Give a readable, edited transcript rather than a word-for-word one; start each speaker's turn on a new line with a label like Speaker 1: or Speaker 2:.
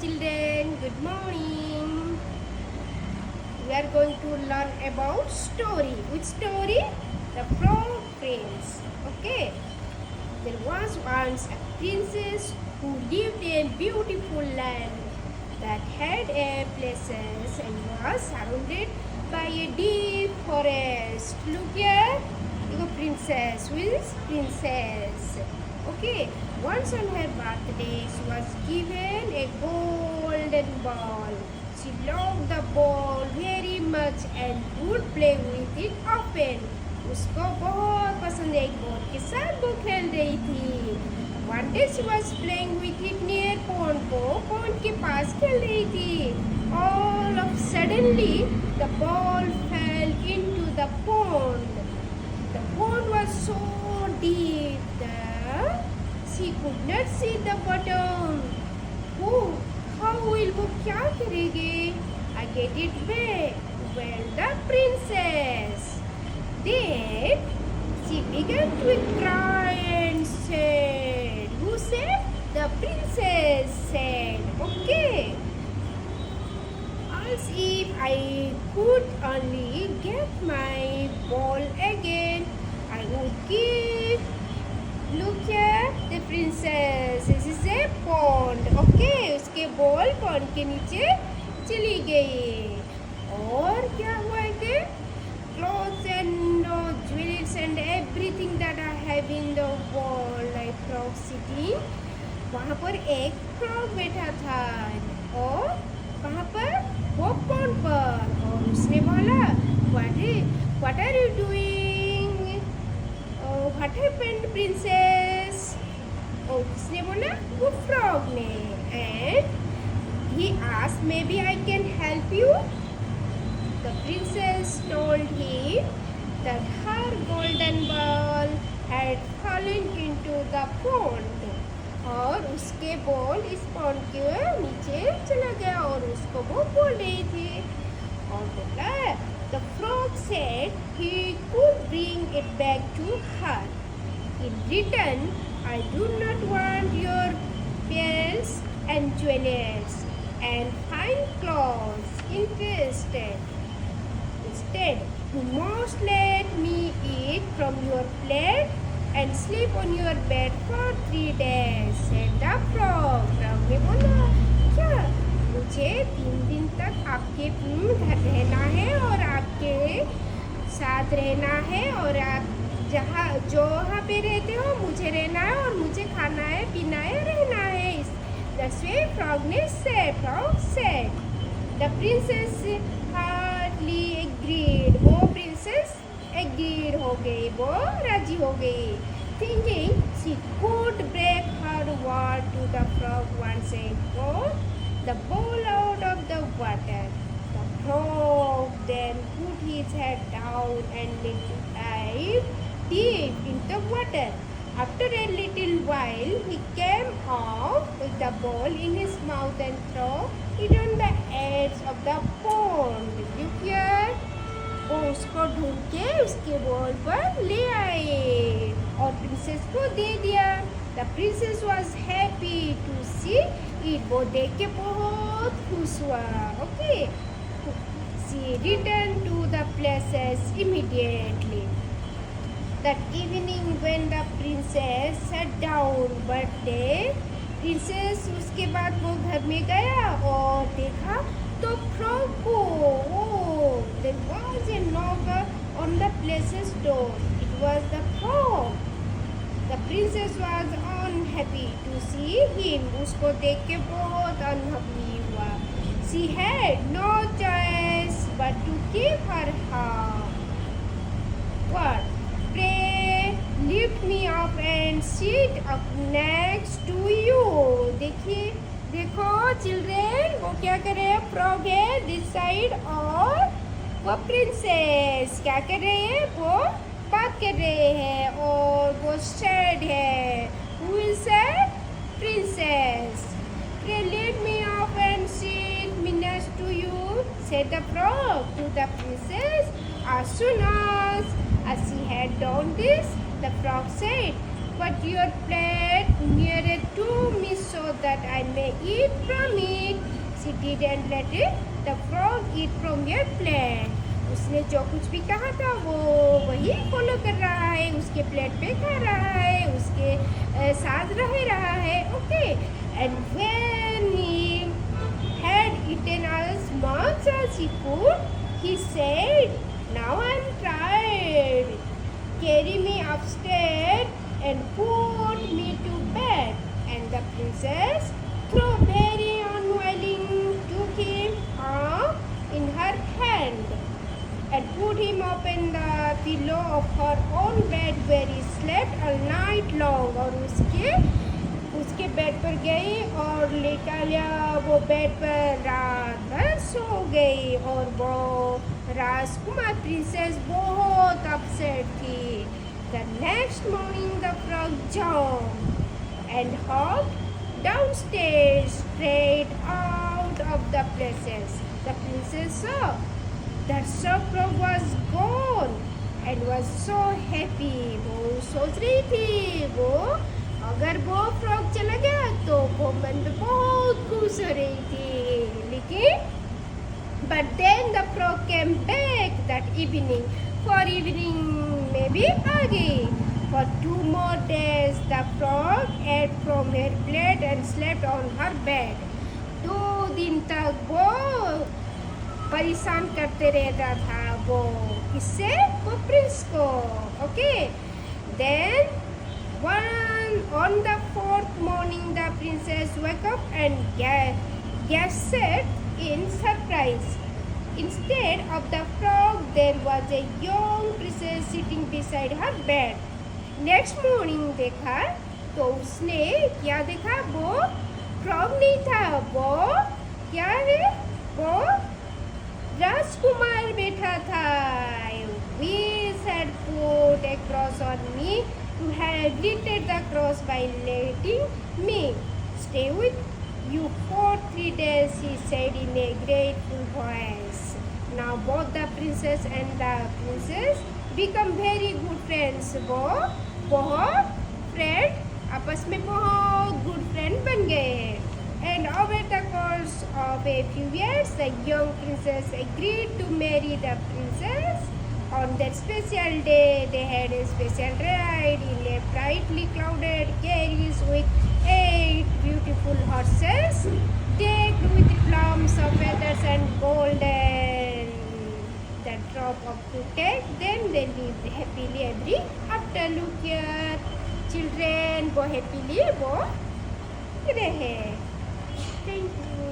Speaker 1: children, good morning. We are going to learn about story. Which story? The Frog Prince. Okay. There was once a princess who lived in a beautiful land that had places and was surrounded by a deep forest. Look here. You princess. Who is princess? Okay. Once on her birthday, she was given a golden ball. She loved the ball very much and would play with it often. उसको बहुत पसंद है, एक ball के साथ वो खेल रही थी. One day she was playing with it near pond को pond के पास खेल रही थी. All of suddenly the ball fell into the pond. The pond was so deep that she could not see the bottom. Oh, how will वो क्या करेगी? I get it back. Well, the princess. Then she began to cry and said, who said? The princess said, okay. As if I could only get my ball again, I would give. Look here, the princess. This is a pond. Okay, उसके ball pond के नीचे चली गई. और क्या हुआ कि clothes and jewelries and everything that I have in the wall like frog sitting. वहाँ पर एक frog बैठा था और कहाँ पर? वो pond पर. और उसने बोला, what are you doing? What happened, princess? और किसने बोला? वो frog ने. And he asked, maybe I can help you. The princess told him that her golden ball had fallen into the pond. और उसके बॉल इस pond के नीचे चला गया और उसको वो बोल रही थी. और बोला, the frog said he could bring it back to her. In return, I do not want your pearls and jewelries and fine clothes. Instead, you must let me eat from your plate and sleep on your bed for 3 days, said the frog. Frog ने बोला, क्या मुझे 3 दिन तक आपके घर रहना है और आपके साथ रहना है और आप जहाँ पे रहते हो मुझे रहना है और मुझे खाना है, पीना है, रहना है. That's why frog said. The princess hardly agreed. वो princess agreed हो गई, वो राजी हो गई. Thinking she could break her word to the frog once and got the ball out of the water. The frog then put his head down and dived deep into the water. After a little while, he came up with the ball in his mouth and threw it on the edge of the pond. Look here. वो उसको ढूंढ के उसके ball पर ले आए और princess को दे दिया. The princess was happy to see it. वो देख के बहुत खुश हुआ. Okay. She returned to the palace immediately. That evening when the princess sat down birthday, princess उसके बाद वो घर में गया और देखा तो frog को. Oh, there was a knock on the palace's door. It was the frog. The princess was unhappy to see him. उसको देख के बहुत unhappy हुआ. She had no choice but to give her heart. What? Pray, lift me up and sit up next to you. देखो children, वो क्या कर रहे हैं? फ्रॉग है दिस साइड और वो प्रिंसेस क्या कर रहे हैं? वो बात कर रहे हैं और वो सैड है. Who is sad? Princess. Pray lift me up and sit me next to you, said the frog to the princess. As soon as she had done this, the frog said, but your plate nearer to me so that I may eat from it. She didn't let the frog eat from your plate. उसने जो कुछ भी कहा था वो वही follow कर रहा है, उसके प्लेट पे खा रहा है, उसके साथ रह रहा है. Okay. And when he had eaten as much as he could, he said, "Now I'm tired. Carry me upstairs and put me to bed." And the princess, though very unwilling, took him up in her hand and put him up in the pillow of her own bed where he slept all night long. और उसके bed पर गई और लेटा लिया वो bed पर रात भर सो गई. और वो राजकुमार प्रिंसेस बहुत अपसेट थी. The next morning the frog jumped and hopped downstairs straight out of the princess. The princess saw that Sir Frog was gone and was so happy. वो सोच रही थी वो अगर वो फ्रॉग चला गया तो वो मन में बहुत खुश हो रही थी. लेकिन but then the frog came back that evening. For evening में भी आ गई. For 2 more days the frog ate from her plate and slept on her bed. 2 दिन तक वो परेशान करते रहता था. वो किससे? वो प्रिंस को. Okay. Then on the 4th morning the princess woke up and gasped in surprise. Instead of the frog there was a young princess sitting beside her bed. Next morning देखा तो उसने क्या देखा? वो फ्रॉग नहीं था. वो क्या है? वो राजकुमार बैठा था. Wish had put a cross on me to have lifted the cross by letting me stay with you for 3 days, he said in a grateful voice. Now both the princess and the princess become very good friends. वो बहुत friend आपस में बहुत good friend बन गए. And over the course of a few years, the young princess agreed to marry the princess. On that special day, they had a special ride in a brightly clouded carriage with 8 beautiful horses, decked with plumes of feathers and golden the drop of to take them. They lived happily ever after. Look here, children, वो happily वो रहे. Thank you.